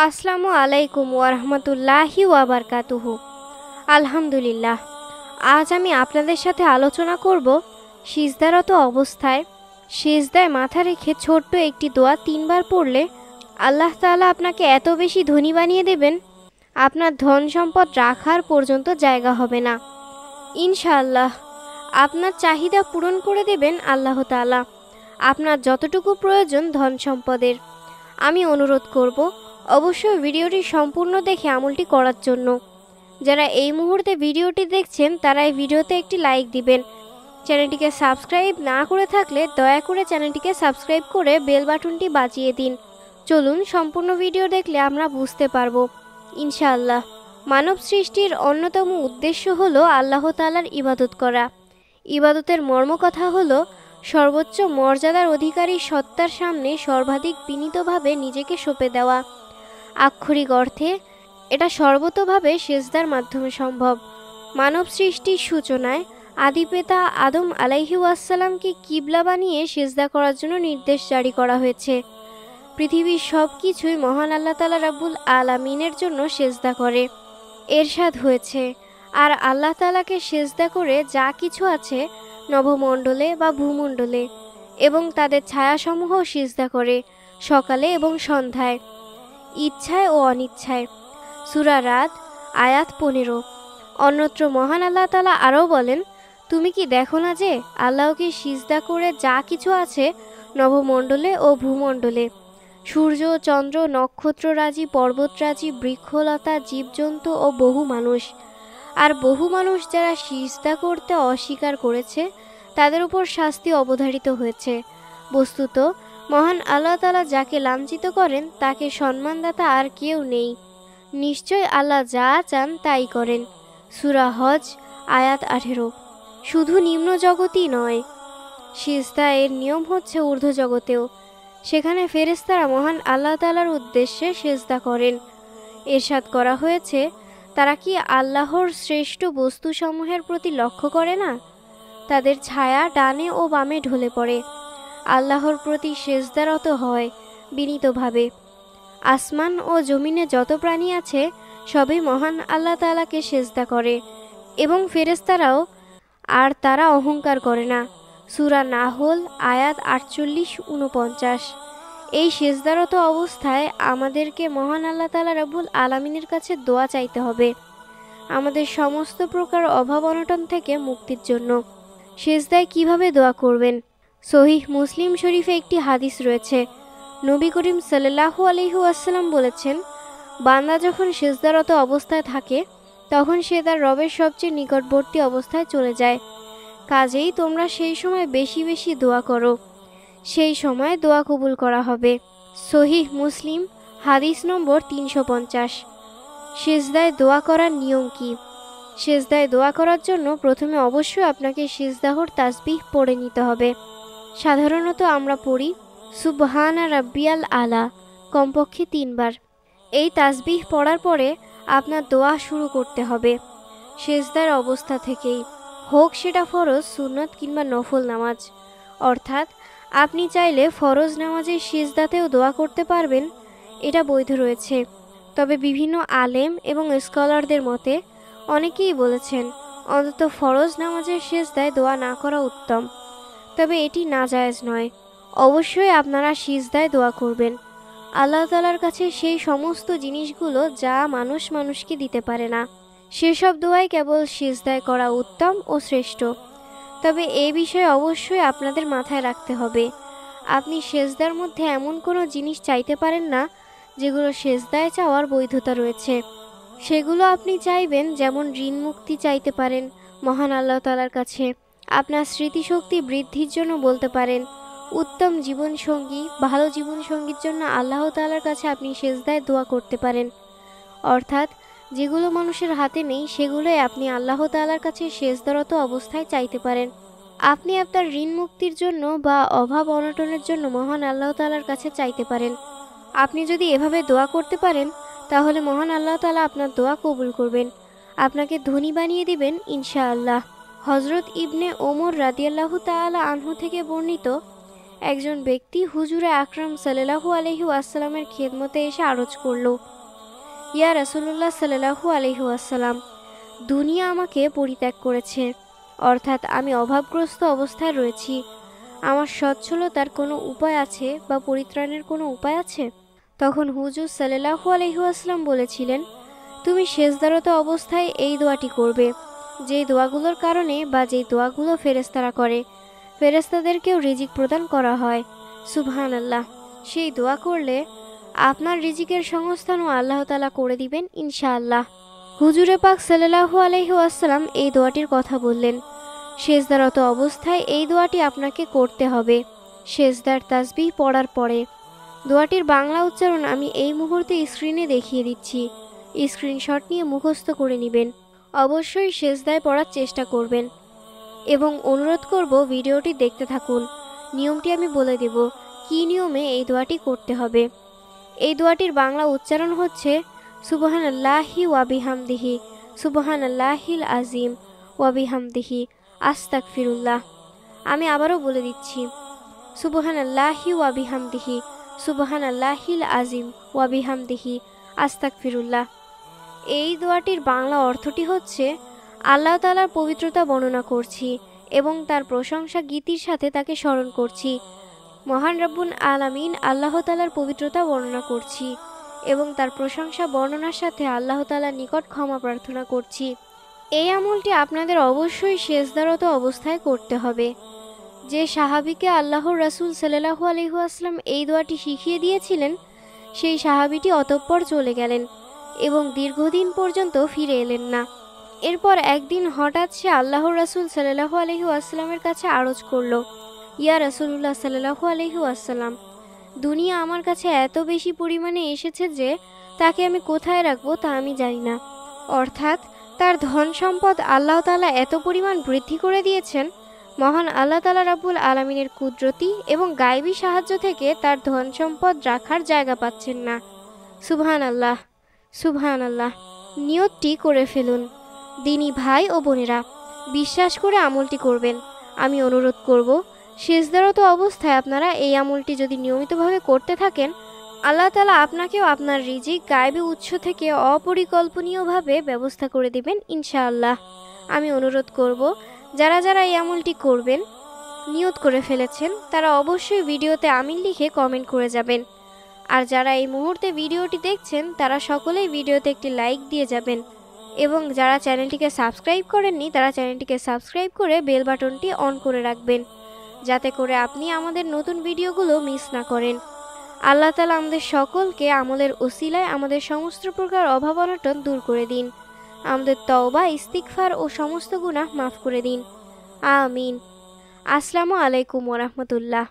আসসালামু আলাইকুম ওয়ারহমতুল্লাহি ওয়াবারকাতুহু। আলহামদুলিল্লাহ, আজ আমি আপনাদের সাথে আলোচনা করব সিজদারত অবস্থায় সিজদায় মাথা রেখে ছোট্ট একটি দোয়া 3বার পড়লে আল্লাহ তাআলা আপনাকে এত বেশি ধনী বানিয়ে দেবেন, আপনার ধন সম্পদ রাখার পর্যন্ত জায়গা হবে না। ইনশাআল্লাহ আপনার চাহিদা পূরণ করে দেবেন আল্লাহ তাআলা, আপনার যতটুকু প্রয়োজন ধন সম্পদের। আমি অনুরোধ করব অবশ্যই ভিডিওটি সম্পূর্ণ দেখে আমলটি করার জন্য। যারা এই মুহূর্তে ভিডিওটি দেখছেন তারা এই ভিডিওতে একটি লাইক দিবেন। চ্যানেলটিকে সাবস্ক্রাইব না করে থাকলে দয়া করে চ্যানেলটিকে সাবস্ক্রাইব করে বেল বাটনটি বাজিয়ে দিন। চলুন সম্পূর্ণ ভিডিও দেখলে আমরা বুঝতে পারবো ইনশাআল্লাহ। মানব সৃষ্টির অন্যতম উদ্দেশ্য হলো আল্লাহ তাআলার ইবাদত করা। ইবাদতের মর্মকথা হলো সর্বোচ্চ মর্যাদার অধিকারী সত্তার সামনে সর্বাধিক বিনীতভাবে নিজেকে সঁপে দেওয়া। আক্ষরিক অর্থে এটা সর্বতোভাবে সেজদার মাধ্যমে সম্ভব। মানব সৃষ্টির সূচনায় আদি পিতা আদম আলাইহি ওয়াসসালামকে কিবলা বানিয়ে সেজদা করার জন্য নির্দেশ জারি করা হয়েছে। পৃথিবীর সব কিছুই মহান আল্লাহ তাআলা রাব্বুল আলামিনের জন্য সেজদা করে। এরশাদ হয়েছে, আর আল্লাহ তাআলাকে সেজদা করে যা কিছু আছে নভমণ্ডলে বা ভূমণ্ডলে এবং তাদের ছায়াসমূহ সিজদা করে সকালে এবং সন্ধ্যায়, ইচ্ছায় ও অনিচ্ছায়। সূরা রাদ আয়াত 15। অন্যত্র মহান আল্লাহ তাআলা আরও বলেন, তুমি কি দেখো না যে আল্লাহকে সিজদা করে যা কিছু আছে নভমণ্ডলে ও ভূমণ্ডলে, সূর্য চন্দ্র নক্ষত্ররাজি পর্বতরাজি বৃক্ষলতা জীবজন্তু ও বহু মানুষ, আর বহু মানুষ যারা সিজদা করতে অস্বীকার করেছে তাদের উপর শাস্তি অবধারিত হয়েছে। বস্তুত মহান আল্লাহ তাআলা যাকে লাঞ্ছিত করেন তাকে সম্মানদাতা আর কেউ নেই। নিশ্চয় আল্লাহ যা চান তাই করেন। সূরা হজ আয়াত 18। শুধু নিম্ন জগতই নয়, সিজদা এর নিয়ম হচ্ছে ঊর্ধ্ব জগতেও। সেখানে ফেরেশতারা মহান আল্লাহ তাআলার উদ্দেশ্যে সিজদা করেন। এরশাদ করা হয়েছে, তারা কি আল্লাহর শ্রেষ্ঠ বস্তুসমূহের প্রতি লক্ষ্য করে না? তাদের ছায়া ডানে ও বামে ঢলে পড়ে, আল্লাহর প্রতি সেজদারত হয় বিনীতভাবে। আসমান ও জমিনে যত প্রাণী আছে সবই মহান আল্লাহ তাআলাকে সেজদা করে এবং ফেরেশতারাও, আর তারা অহংকার করে না। সূরা নাহল আয়াত 48-49। এই সেজদারত অবস্থায় আমাদেরকে মহান আল্লাহ তাআলা রাব্বুল আলামিনের কাছে দোয়া চাইতে হবে আমাদের সমস্ত প্রকার অভাব অনটন থেকে মুক্তির জন্য। সেজদায় কিভাবে দোয়া করবেন? সহিহ মুসলিম শরীফে একটি হাদিস রয়েছে। নবী করিম সাল্লাল্লাহু আলাইহি ওয়াসাল্লাম বলেছেন, বান্দা যখন সেজদারত অবস্থায় থাকে তখন সে তার রবের সবচেয়ে নিকটবর্তী অবস্থায় চলে যায়। কাজেই তোমরা সেই সময় বেশি বেশি দোয়া করো, সেই সময় দোয়া কবুল করা হবে। সহিহ মুসলিম হাদিস নম্বর 350। সিজদায় দোয়া করার নিয়ম কি? সিজদায় দোয়া করার জন্য প্রথমে অবশ্যই আপনাকে সিজদাহর তাসবিহ পড়ে নিতে হবে। সাধারণত আমরা পড়ি সুবহানা রাব্বিয়াল আলা কমপক্ষে 3বার। এই তাসবিহ পড়ার পরে আপনার দোয়া শুরু করতে হবে সিজদার অবস্থা থেকেই, হোক সেটা ফরজ সুন্নত কিংবা নফল নামাজ। অর্থাৎ আপনি চাইলে ফরজ নামাজের সিজদাতেও দোয়া করতে পারবেন, এটা বৈধ রয়েছে। তবে বিভিন্ন আলেম এবং স্কলারদের মতে অনেকেই বলেছেন অন্তত ফরজ নামাজের সিজদায় দোয়া না করা উত্তম, তবে এটি নাজায়েজ নয়। অবশ্যই আপনারা সিজদায় দোয়া করবেন আল্লাহ তাআলার কাছে সেই সমস্ত জিনিসগুলো যা মানুষ মানুষকে দিতে পারে না। সেসব দোয়াই কেবল সিজদায় করা উত্তম ও শ্রেষ্ঠ। তবে এই বিষয়ে অবশ্যই আপনাদের মাথায় রাখতে হবে, আপনি সেজদার মধ্যে এমন কোনো জিনিস চাইতে পারেন না যেগুলো সেজদায় চাওয়ার বৈধতা রয়েছে। সেগুলো আপনি চাইবেন, যেমন ঋণ মুক্তি চাইতে পারেন মহান আল্লাহ তাআলার কাছে, আপনার স্মৃতিশক্তি বৃদ্ধির জন্য বলতে পারেন, উত্তম জীবনসঙ্গী ভালো জীবনসঙ্গীর জন্য আল্লাহ তাআলার কাছে আপনি সেজদায় দোয়া করতে পারেন। অর্থাৎ যেগুলো মানুষের হাতে নেই সেগুলোই আপনি আল্লাহ তাআলার কাছে সেজদারত অবস্থায় চাইতে পারেন। আপনি আপনার ঋণ মুক্তির জন্য বা অভাব অনটনের জন্য মহান আল্লাহ তাআলার কাছে চাইতে পারেন। আপনি যদি এভাবে দোয়া করতে পারেন তাহলে মহান আল্লাহ তাআলা আপনার দোয়া কবুল করবেন, আপনাকে ধনী বানিয়ে দিবেন ইনশাআল্লাহ। হযরত ইবনে ওমর রাদিয়াল্লাহু তাআলা আনহু থেকে বর্ণিত, একজন ব্যক্তি হুজুরে আকরাম সাল্লাল্লাহু আলাইহি ওয়াসাল্লামের খেদমতে এসে আরজ করল, ইয়া রাসূলুল্লাহ সাল্লাল্লাহু আলাইহি ওয়াসাল্লাম, দুনিয়া আমাকে পরিত্যাগ করেছে, অর্থাৎ আমি অভাবগ্রস্ত অবস্থায় রয়েছি। আমার সচ্ছলতার কোনো উপায় আছে বা পরিত্রাণের কোনো উপায় আছে? তখন হুজুর সাল্লাল্লাহু আলাইহি ওয়াসাল্লাম বলেছিলেন, তুমি সেজদারত অবস্থায় এই দোয়াটি করবে, যেই দোয়াগুলোর কারণে বা যেই দোয়াগুলো ফেরেশতারা করে ফেরেশতাদেরকেও রিজিক প্রদান করা হয়। সুবহানাল্লাহ। সেই দোয়া করলে আপনার রিজিকের সংস্থানও আল্লাহ তাআলা করে দিবেন ইনশাআল্লাহ। হুজুরে পাক সাল্লাল্লাহু আলাইহি ওয়াসাল্লাম এই দোয়াটির কথা বললেন। সেজদারত অবস্থায় এই দোয়াটি আপনাকে করতে হবে সেজদার তাসবিহ পড়ার পরে। দোয়াটির বাংলা উচ্চারণ আমি এই মুহূর্তে স্ক্রিনে দেখিয়ে দিচ্ছি, স্ক্রিনশট নিয়ে মুখস্থ করে নেবেন। অবশ্যই সেজদায় পড়ার চেষ্টা করবেন এবং অনুরোধ করব ভিডিওটি দেখতে থাকুন। নিয়মটি আমি বলে দেব, কী নিয়মে এই দোয়াটি করতে হবে। এই দোয়াটির বাংলা উচ্চারণ হচ্ছে সুবহানাল্লাহি ওয়া বিহামদিহি, সুবহানাল্লাহিল আজিম ওয়া বিহামদিহি, আস্তাগফিরুল্লাহ। আমি আবারও বলে দিচ্ছি, সুবহানাল্লাহি ওয়া বিহামদিহি, সুবহানাল্লাহিল আজিম ওয়া বিহামদিহি, আস্তাগফিরুল্লাহ। এই দোয়াটির বাংলা অর্থটি হচ্ছে, আল্লাহ তাআলার পবিত্রতা বর্ণনা করছি এবং তার প্রশংসা গীতির সাথে তাকে স্মরণ করছি। মহান রব্বুল আলামিন আল্লাহ তাআলার পবিত্রতা বর্ণনা করছি এবং তার প্রশংসা বর্ণনার সাথে আল্লাহ তাআলার নিকট ক্ষমা প্রার্থনা করছি। এই আমলটি আপনাদের অবশ্যই সেজদারত অবস্থায় করতে হবে। যে সাহাবীকে আল্লাহর রাসূল সাল্লাল্লাহু আলাইহি ওয়াসাল্লাম এই দোয়াটি শিখিয়ে দিয়েছিলেন, সেই সাহাবীটি অতঃপর চলে গেলেন এবং দীর্ঘদিন পর্যন্ত ফিরে এলেন না। এরপর একদিন হঠাৎ সে আল্লাহর রাসূল সাল্লাল্লাহু আলাইহি ওয়াসাল্লামের কাছে আরজ করল, ইয়া রাসূলুল্লাহ সাল্লাল্লাহু আলাইহি ওয়াসাল্লাম, দুনিয়া আমার কাছে এত বেশি পরিমাণে এসেছে যে তাকে আমি কোথায় রাখবো তা আমি জানি না। অর্থাৎ তার ধন সম্পদ আল্লাহ তাআলা এত পরিমাণ বৃদ্ধি করে দিয়েছেন, মহান আল্লাহ তাআলা রাব্বুল আলামিনের কুদরতি এবং গায়বী সাহায্য থেকে তার ধন সম্পদ রাখার জায়গা পাচ্ছেন না। সুবহানাল্লাহ, সুবহানাল্লাহ। নিয়তটি করে ফেলুন। দিনী ভাই ও বোনেরা, বিশ্বাস করে আমলটি করবেন। আমি অনুরোধ করব, সেজদারত অবস্থায় আপনারা এই আমলটি যদি নিয়মিতভাবে করতে থাকেন, আল্লাহ তাআলা আপনাকেও আপনার রিজিক গায়বী উৎস থেকে অপরিকল্পনীয়ভাবে ব্যবস্থা করে দিবেন ইনশাআল্লাহ। আমি অনুরোধ করব, যারা যারা এই আমলটি করবেন নিয়ত করে ফেলেছেন, তারা অবশ্যই ভিডিওতে আমিন লিখে কমেন্ট করে যাবেন। আর যারা এই মুহূর্তে ভিডিওটি দেখছেন, তারা সকলেই ভিডিওতে একটি লাইক দিয়ে যাবেন এবং যারা চ্যানেলটিকে সাবস্ক্রাইব করেননি, তারা চ্যানেলটিকে সাবস্ক্রাইব করে বেল বাটনটি অন করে রাখবেন, যাতে করে আপনি আমাদের নতুন ভিডিওগুলো মিস না করেন। আল্লাহ তাআলা আমাদের সকলকে আমলের ওসিলায় আমাদের সমস্ত প্রকার অভাব অনটন দূর করে দিন। আমাদের তওবা, ইস্তিগফার ও সমস্ত গুনাহ মাফ করে দিন। আমিন। আসসালামু আলাইকুম ওয়া রাহমাতুল্লাহ।